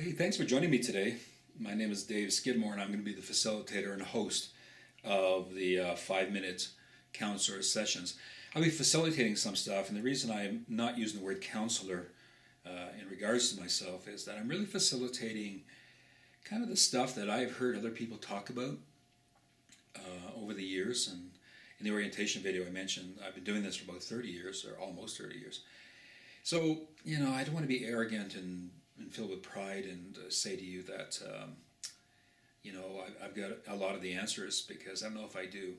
Hey, thanks for joining me today. My name is Dave Skidmore, and I'm going to be the facilitator and host of the 5 minute counselor sessions. I'll be facilitating some stuff, and the reason I'm not using the word counselor in regards to myself is that I'm really facilitating kind of the stuff that I've heard other people talk about over the years. And in the orientation video I mentioned, I've been doing this for about 30 years, or almost 30 years. So, I don't want to be arrogant and filled with pride and say to you that, I've got a lot of the answers, because I don't know if I do.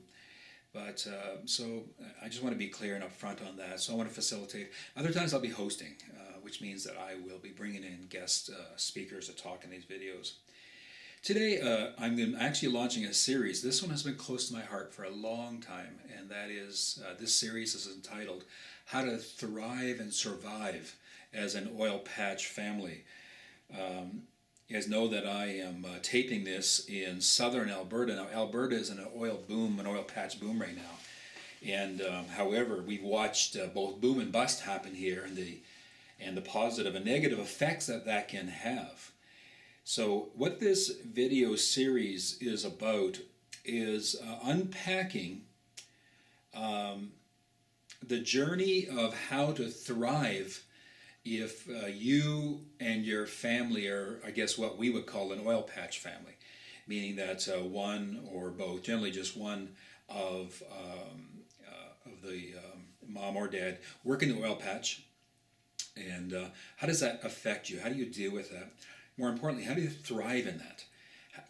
But so I just want to be clear and upfront on that. So I want to facilitate. Other times I'll be hosting, which means that I will be bringing in guest speakers to talk in these videos. Today I'm actually launching a series. This one has been close to my heart for a long time, and that is, this series is entitled How to Thrive and Survive as an Oil Patch Family. You guys know that I am taping this in southern Alberta. Now, Alberta is in an oil boom, an oil patch boom right now. And however, we've watched both boom and bust happen here, and the positive and negative effects that can have. So what this video series is about is unpacking the journey of how to thrive if you and your family are, I guess, what we would call an oil patch family, meaning that one or both, generally just one of the mom or dad, work in the oil patch. And how does that affect you? How do you deal with that? More importantly, how do you thrive in that?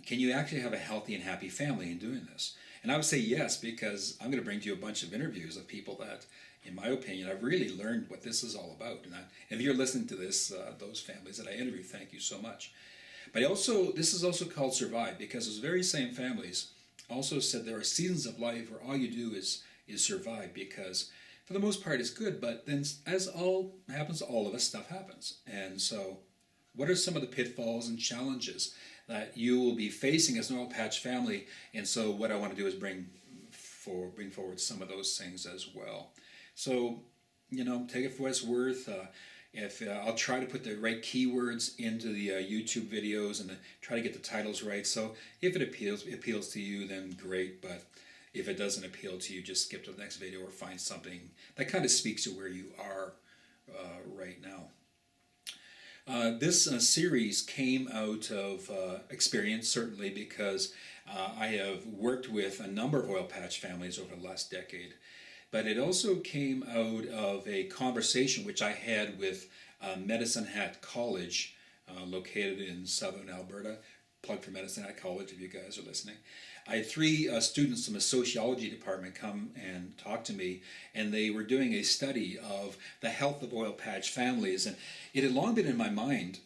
Can you actually have a healthy and happy family in doing this? And I would say yes, because I'm going to bring to you a bunch of interviews of people that, in my opinion, I've really learned what this is all about. And if you're listening to this, those families that I interview, thank you so much. But also, this is also called Survive, because those very same families also said there are seasons of life where all you do is survive, because for the most part it's good, but then as all happens to all of us, stuff happens. And so what are some of the pitfalls and challenges that you will be facing as an oil patch family? And so what I want to do is bring forward some of those things as well. So, take it for what it's worth. If I'll try to put the right keywords into the YouTube videos and try to get the titles right. So if it appeals to you, then great. But if it doesn't appeal to you, just skip to the next video or find something that kind of speaks to where you are right now. This series came out of experience, certainly, because I have worked with a number of oil patch families over the last decade. But it also came out of a conversation which I had with Medicine Hat College, located in southern Alberta. Plug for Medicine Hat College if you guys are listening. I had three students from the sociology department come and talk to me, and they were doing a study of the health of oil patch families. And it had long been in my mind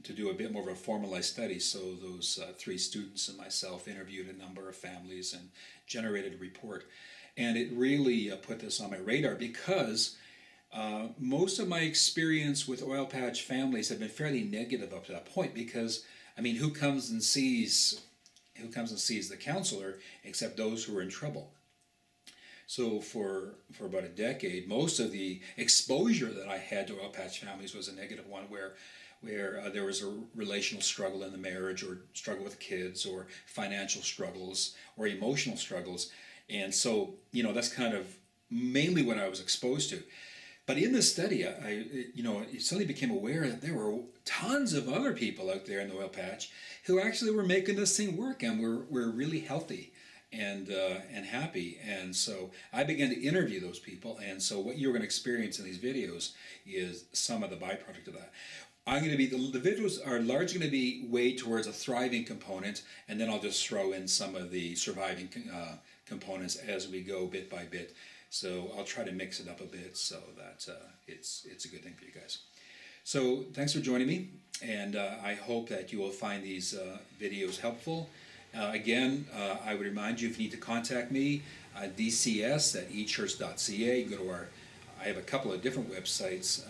to do a bit more of a formalized study, so those three students and myself interviewed a number of families and generated a report. And it really put this on my radar, because most of my experience with oil patch families have been fairly negative up to that point, because who comes and sees the counselor except those who are in trouble? So for about a decade, most of the exposure that I had to oil patch families was a negative one, where there was a relational struggle in the marriage, or struggle with kids, or financial struggles, or emotional struggles. And so, that's kind of mainly what I was exposed to. But in this study, I suddenly became aware that there were tons of other people out there in the oil patch who actually were making this thing work, and were really healthy and happy. And so I began to interview those people. And so what you're going to experience in these videos is some of the byproduct of that. The videos are largely going to be weighed towards a thriving component, and then I'll just throw in some of the surviving components as we go bit by bit. So I'll try to mix it up a bit so that it's a good thing for you guys. So thanks for joining me, and I hope that you will find these videos helpful. Again, I would remind you, if you need to contact me, dcs@echurch.ca. You go to I have a couple of different websites,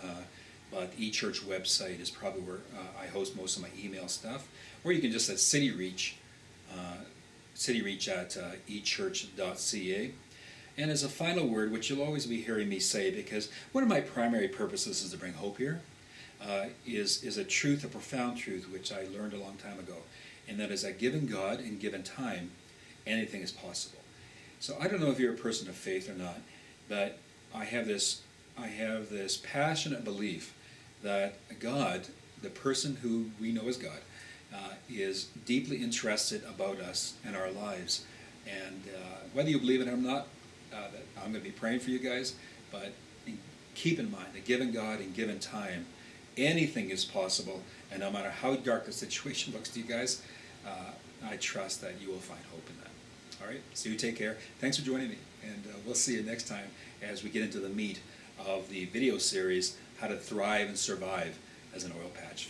but eChurch website is probably where I host most of my email stuff. Or you can just at CityReach at echurch.ca. And as a final word, which you'll always be hearing me say, because one of my primary purposes is to bring hope here, is a truth, a profound truth, which I learned a long time ago, and that is that given God and given time, anything is possible. So I don't know if you're a person of faith or not, but I have this passionate belief that God, the person who we know as God, is deeply interested about us and our lives. And whether you believe it or not, that I'm going to be praying for you guys, but keep in mind that given God and given time, anything is possible. And no matter how dark the situation looks to you guys, I trust that you will find hope in that. All right, so you take care. Thanks for joining me, and we'll see you next time as we get into the meat of the video series, How to Thrive and Survive as an Oilpatch Fan.